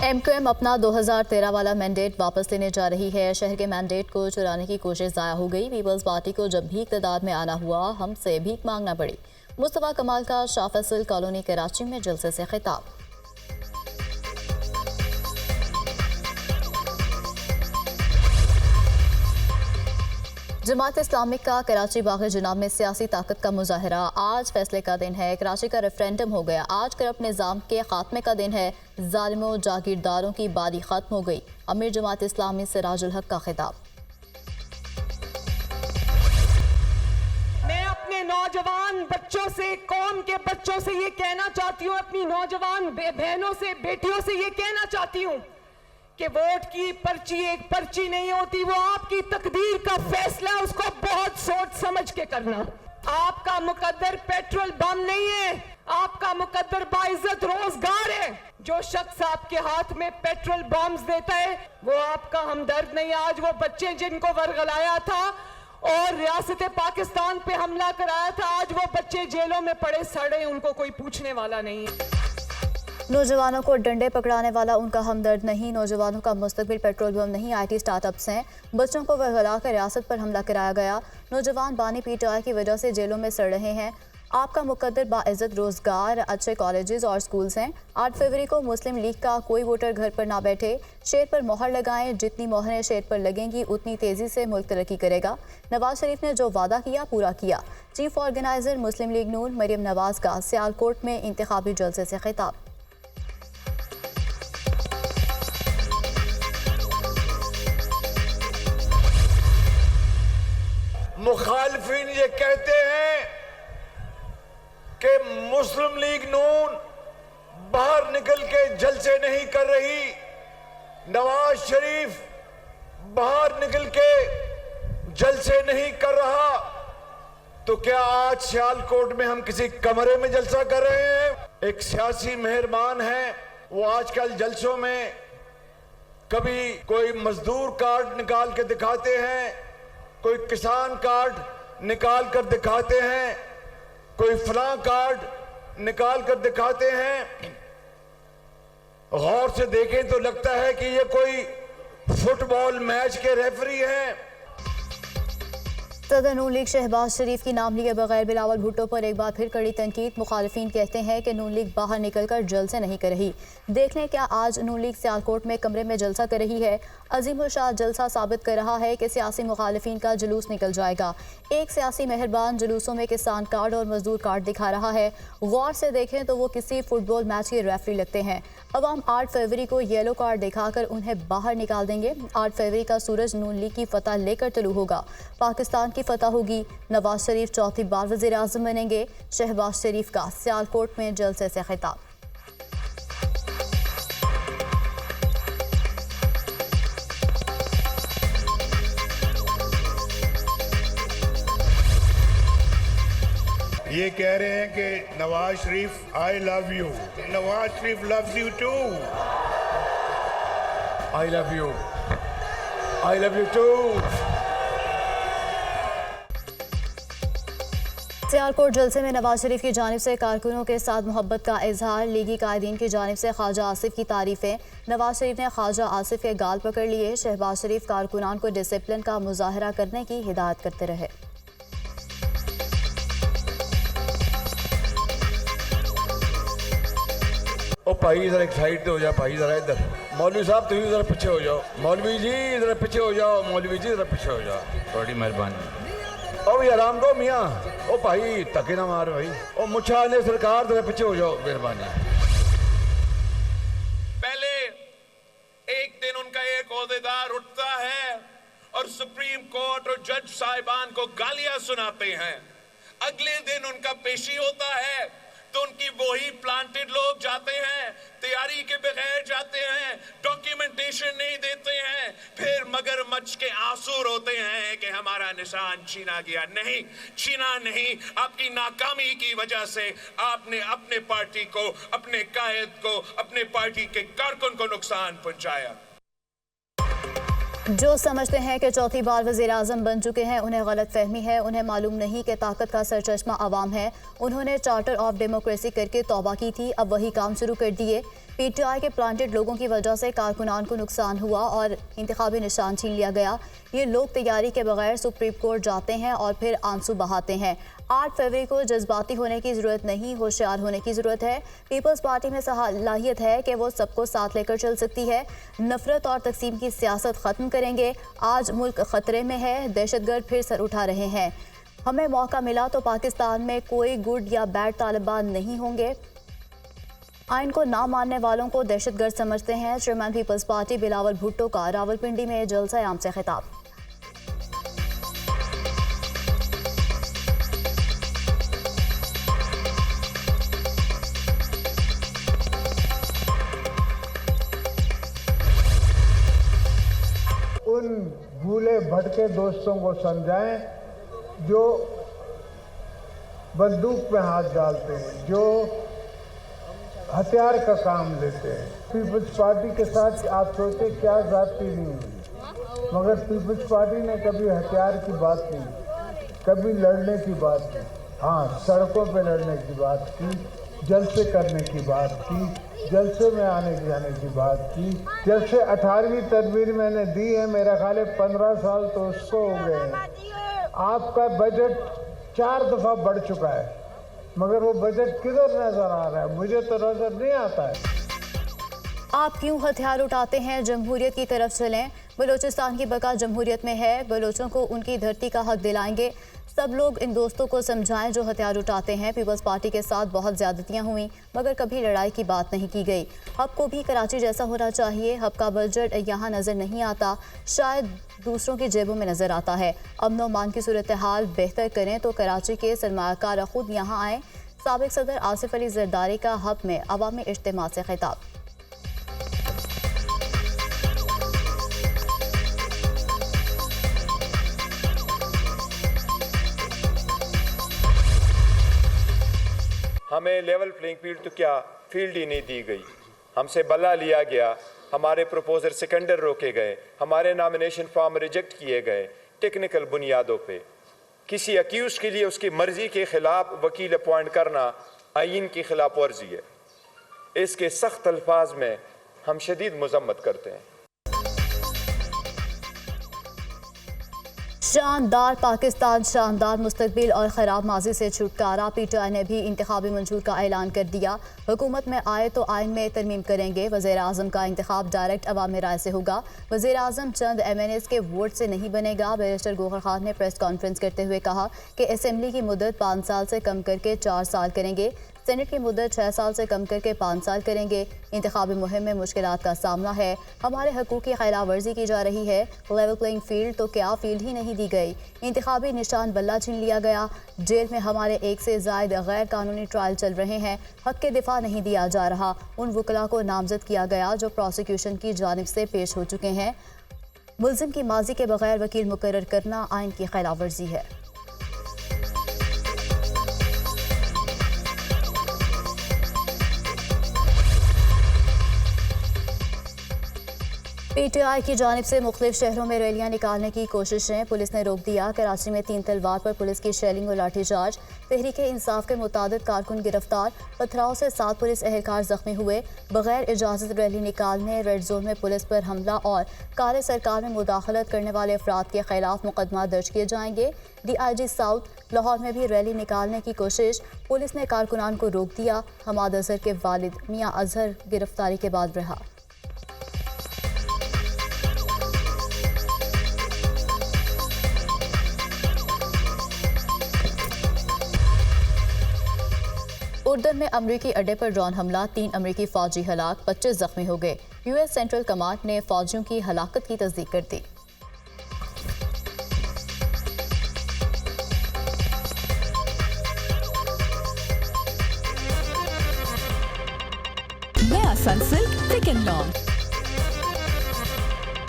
MQM अपना 2013 वाला mandate वापस लेने जा रही है। शहर के मैंडेट को चुराने की कोशिश ज़ाया हो गई। पीपल्स पार्टी को जब भी इक़्तिदार में आना हुआ, हमसे भीख मांगना पड़ी। मुस्तफ़ा कमाल का शाह फैसल कॉलोनी कराची में जलसे से खिताब। जमात इस्लामिक का कराची बाग़ जनाब में सियासी ताकत का मुजाहरा। आज फैसले का दिन है। कराची का रेफरेंडम हो गया। आज करप्ट निज़ाम के खात्मे का दिन है। जालिमों जागीरदारों की बारी खत्म हो गई। अमीर जमात इस्लामी सिराजुल हक का खिताब। मैं अपने नौजवान बच्चों से, कौम के बच्चों से ये कहना चाहती हूँ, अपनी नौजवान बहनों से, बेटियों से ये कहना चाहती हूँ कि वोट की पर्ची एक पर्ची नहीं होती, वो आपकी तकदीर का फैसला है। उसको बहुत सोच समझ के करना। आपका मुकद्दर पेट्रोल बम नहीं है, आपका मुकद्दर बाइज्जत रोजगार है। जो शख्स आपके हाथ में पेट्रोल बम्स देता है वो आपका हमदर्द नहीं है। आज वो बच्चे जिनको वरगलाया था और रियासत पाकिस्तान पे हमला कराया था, आज वो बच्चे जेलों में पड़े सड़े, उनको कोई पूछने वाला नहीं है। नौजवानों को डंडे पकड़ाने वाला उनका हमदर्द नहीं। नौजवानों का मुस्तकबिल पेट्रोल बम नहीं, IT स्टार्टअप्स हैं। बच्चों को वरगला कर रियासत पर हमला कराया गया। नौजवान बानी PTI की वजह से जेलों में सड़ रहे हैं। आपका मुकद्दर बाइज्जत रोजगार, अच्छे कॉलेजेस और स्कूल्स हैं। 8 फरवरी को मुस्लिम लीग का कोई वोटर घर पर ना बैठे। शेर पर मोहर लगाएं। जितनी मोहरें शेर पर लगेंगी उतनी तेजी से मुल्क तरक्की करेगा। नवाज शरीफ ने जो वादा किया पूरा किया। चीफ ऑर्गेनाइजर मुस्लिम लीग नून मरियम नवाज का सियालकोट में इंतखाबी जलसे से खिताब। मुखालिफिन ये कहते हैं कि मुस्लिम लीग नून बाहर निकल के जलसे नहीं कर रही, नवाज शरीफ बाहर निकल के जलसे नहीं कर रहा। तो क्या आज सियालकोट में हम किसी कमरे में जलसा कर रहे हैं? एक सियासी मेहरबान है, वो आजकल जलसों में कभी कोई मजदूर कार्ड निकाल के दिखाते हैं, कोई किसान कार्ड निकाल कर दिखाते हैं, कोई फलां कार्ड निकाल कर दिखाते हैं। गौर से देखें तो लगता है कि ये कोई फुटबॉल मैच के रेफरी हैं। सदर नून लीग शहबाज शरीफ की नाम लिए बगैर बिलावल भुट्टो पर एक बार फिर कड़ी तनकीद। मुखालिफिन कहते हैं कि नून लीग बाहर निकलकर जलसे नहीं कर रही। देख लें क्या आज नून लीग सियालकोट में कमरे में जलसा कर रही है। अजीम उल शाह जलसा साबित कर रहा है कि सियासी मुखालिफिन का जुलूस निकल जाएगा। एक सियासी मेहरबान जुलूसों में किसान कार्ड और मजदूर कार्ड दिखा रहा है। गौर से देखें तो वो किसी फुटबॉल मैच के रेफरी लगते हैं। अवाम 8 फरवरी को येलो कार्ड दिखाकर उन्हें बाहर निकाल देंगे। 8 फरवरी का सूरज नून लीग की फतह लेकर तलू होगा। पाकिस्तान की फतह होगी। नवाज शरीफ चौथी बार वज़ीर आज़म बनेंगे। शहबाज शरीफ का सियालकोट में जलसे से खिताब। ये कह रहे हैं कि Nawaz Sharif I love you, Nawaz Sharif loves you too. I love you, I love you too. Sialkot जलसे में नवाज शरीफ की जानिब से कारकुनों के साथ मोहब्बत का इजहार। लीगी कायदीन की जानिब से ख्वाजा आसिफ की तारीफें। नवाज शरीफ ने ख्वाजा आसिफ के गाल पकड़ लिए। शहबाज शरीफ कारकुनान को डिसिप्लिन का मुजाहरा करने की हिदायत करते रहे। ओ भाई जरा एक साइड पे हो जाओ, भाई जरा इधर। मौलवी साहब तुम जरा पीछे हो जाओ। मौलवी जी जरा पीछे हो जाओ। मौलवी जी जरा पीछे हो जाओ, बड़ी मेहरबानी। ओ भैया आराम दो मियाँ। ओ भाई तके ना मार भाई। ओ मुच्छा ने सरकार जरा पीछे हो जाओ, मेहरबानी। पहले एक दिन उनका एक ओहदेदार उठता है और सुप्रीम कोर्ट और जज साहिबान को गालियां सुनाते हैं। अगले दिन उनका पेशी होता है तो उनकी वही प्लांटेड लोग जाते हैं, तैयारी के बगैर जाते हैं, डॉक्यूमेंटेशन नहीं देते हैं, फिर मगरमच्छ के आंसू रोते हैं कि हमारा निशान छीना गया। नहीं, छीना नहीं, आपकी नाकामी की वजह से आपने अपने पार्टी को, अपने कायद को, अपने पार्टी के कारकुन को नुकसान पहुंचाया। जो समझते हैं कि चौथी बार वज़ीर आज़म बन चुके हैं उन्हें गलत फहमी है। उन्हें मालूम नहीं कि ताकत का सरचश्मा आवाम है। उन्होंने चार्टर ऑफ डेमोक्रेसी करके तौबा की थी, अब वही काम शुरू कर दिए। पीटीआई के प्लांटेड लोगों की वजह से कारकुनान को नुकसान हुआ और इंतखाबी निशान छीन लिया गया। ये लोग तैयारी के बगैर सुप्रीम कोर्ट जाते हैं और फिर आंसू बहाते हैं। 8 फरवरी को जज्बाती होने की ज़रूरत नहीं, होशियार होने की ज़रूरत है। पीपल्स पार्टी में सलाहियत है कि वो सबको साथ लेकर चल सकती है। नफरत और तकसीम की सियासत ख़त्म करेंगे। आज मुल्क ख़तरे में है, दहशतगर्द फिर सर उठा रहे हैं। हमें मौका मिला तो पाकिस्तान में कोई गुड या बैड तालिबान नहीं होंगे। आइन को ना मानने वालों को दहशतगर्द समझते हैं। चेयरमैन पीपल्स पार्टी बिलावल भुट्टो का रावलपिंडी में जलसा आम से खिताब। उन भूले भटके दोस्तों को समझाएं जो बंदूक में हाथ डालते हैं, जो हथियार का काम लेते हैं। पीपल्स पार्टी के साथ आप सोचे क्या जाती नहीं हुई, मगर पीपल्स पार्टी ने कभी हथियार की बात नहीं, कभी लड़ने की बात नहीं। हाँ, सड़कों पे लड़ने की बात की, जलसे करने की बात की, जलसे में आने जाने की बात की। जब से 18वीं तदबीर मैंने दी है, मेरा ख्याल है 15 साल तो उसको हो गए हैं। आपका बजट 4 दफ़ा बढ़ चुका है, मगर वो बजट किधर नजर आ रहा है? मुझे तो नजर नहीं आता है। आप क्यों हथियार उठाते हैं? जमहूरियत की तरफ चलें। बलूचिस्तान की बका जमहूरियत में है। बलोचों को उनकी धरती का हक दिलाएंगे। सब लोग इन दोस्तों को समझाएं जो हथियार उठाते हैं। पीपल्स पार्टी के साथ बहुत ज़्यादतियाँ हुई, मगर कभी लड़ाई की बात नहीं की गई। हब को भी कराची जैसा होना चाहिए। हब का बजट यहाँ नज़र नहीं आता, शायद दूसरों की जेबों में नज़र आता है। अमन व अमान की सूरत हाल बेहतर करें तो कराची के सरमायाकार खुद यहाँ आएँ। साबिक सदर आसिफ अली जरदारी का हब में अवामी इज्तिमा से खिताब। हमें लेवल प्लेइंग फील्ड तो क्या फील्ड ही नहीं दी गई, हमसे बल्ला लिया गया, हमारे प्रपोजल सेकेंडर रोके गए, हमारे नॉमिनेशन फॉर्म रिजेक्ट किए गए टेक्निकल बुनियादों पे। किसी अक्यूज के लिए उसकी मर्जी के खिलाफ वकील अपॉइंट करना आईन की खिलाफ वर्जी है। इसके सख्त अल्फाज में हम शदीद मजम्मत करते हैं। शानदार पाकिस्तान, शानदार मुस्तकबिल और ख़राब माजी से छुटकारा। पीटीआई ने भी इंतखाबी मंशूर का ऐलान कर दिया। हुकूमत में आए तो आइन में तरमीम करेंगे। वज़ीर आज़म का इंतखाब डायरेक्ट अवामी राय से होगा। वज़ीर आज़म चंद MNAs के वोट से नहीं बनेगा। बैरिस्टर गौहर खान ने प्रेस कॉन्फ्रेंस करते हुए कहा कि असम्बली की मुद्दत 5 साल से कम करके 4 साल करेंगे। सेनेट की मुद्दत 6 साल से कम करके 5 साल करेंगे। इंतखाबी मुहिम में मुश्किलात का सामना है। हमारे हकूक़ की खिलाफ वर्जी की जा रही है। लेवल प्लेइंग फील्ड तो क्या, फील्ड ही नहीं दी गई। इंतखाबी निशान बल्ला छीन लिया गया। जेल में हमारे 1 से ज़ायद गैर कानूनी ट्रायल चल रहे हैं। हक के दिफा नहीं दिया जा रहा। उन वकला को नामजद किया गया जो प्रोसिक्यूशन की जानिब से पेश हो चुके हैं। मुल्जिम की माजी के बगैर वकील मुकर्रर करना आइन की खिलाफ वर्जी है। पीटीआई की जानिब से मुख्तलिफ शहरों में रैलियां निकालने की कोशिशें पुलिस ने रोक दिया। कराची में 3 तलवार पर पुलिस की शेलिंग और लाठीचार्ज। तहरीक इंसाफ के मुताबिक कारकुन गिरफ्तार। पथराव से 7 पुलिस एहलकार जख्मी हुए। बगैर इजाज़त रैली निकालने, रेड जोन में पुलिस पर हमला और कार्य सरकार में मुदाखलत करने वाले अफराद के खिलाफ मुकदमा दर्ज किए जाएंगे। DIG साउथ लाहौर में भी रैली निकालने की कोशिश। पुलिस ने कारकुनान को रोक दिया। हमाद अजहर के वालिद मियाँ अजहर गिरफ्तारी के बाद रहा। उर्दन में अमरीकी अड्डे पर ड्रोन हमला, 3 अमरीकी फौजी हलाक, 25 जख्मी हो गए। US सेंट्रल कमांड ने फौजियों की हलाकत की तस्दीक कर दी। नया सनसिल्क थिक एंड लॉन्ग